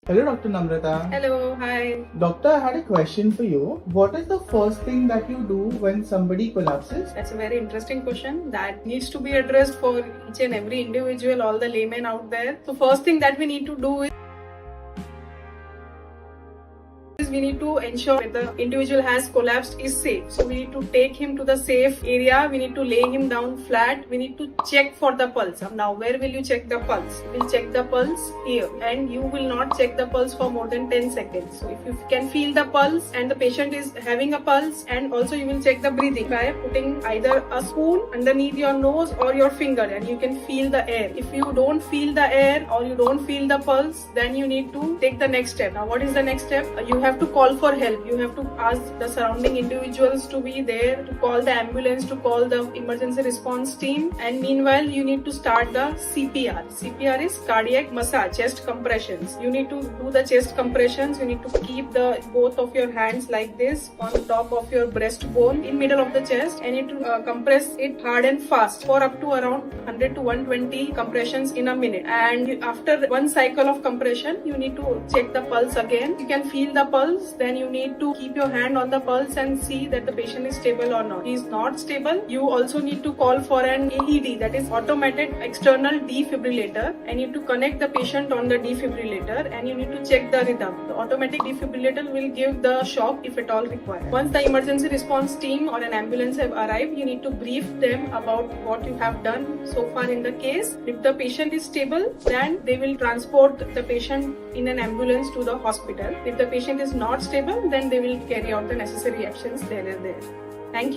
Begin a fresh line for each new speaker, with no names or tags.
Hello, Dr. Namrata.
Hello, hi.
Doctor, I had a question for you. What is the first thing that you do when somebody collapses?
That's a very interesting question that needs to be addressed for each and every individual, all the laymen out there. So first thing that we need to do is we need to ensure that the individual has collapsed is safe. So we need to take him to the safe area. We need to lay him down flat. We need to check for the pulse. Now where will you check the pulse? You will check the pulse here, and you will not check the pulse for more than 10 seconds. So if you can feel the pulse and the patient is having a pulse, and also you will check the breathing by putting either a spoon underneath your nose or your finger, and you can feel the air. If you don't feel the air or you don't feel the pulse, then you need to take the next step. Now what is the next step? You have to call for help. You have to ask the surrounding individuals to be there, to call the ambulance, to call the emergency response team, and meanwhile you need to start the CPR. CPR is cardiac massage, chest compressions. You need to do the chest compressions. You need to keep the both of your hands like this on top of your breastbone in middle of the chest, and you need to compress it hard and fast for up to around 100 to 120 compressions in a minute. And after one cycle of compression, you need to check the pulse again. You can feel the pulse. Then you need to keep your hand on the pulse and see that the patient is stable or not. He is not stable. You also need to call for an AED, that is automated external defibrillator, and you need to connect the patient on the defibrillator, and you need to check the rhythm. The automatic defibrillator will give the shock if at all required. Once the emergency response team or an ambulance have arrived, you need to brief them about what you have done so far in the case. If the patient is stable, then they will transport the patient in an ambulance to the hospital. If the patient is not stable, then they will carry out the necessary actions then and there. Thank you.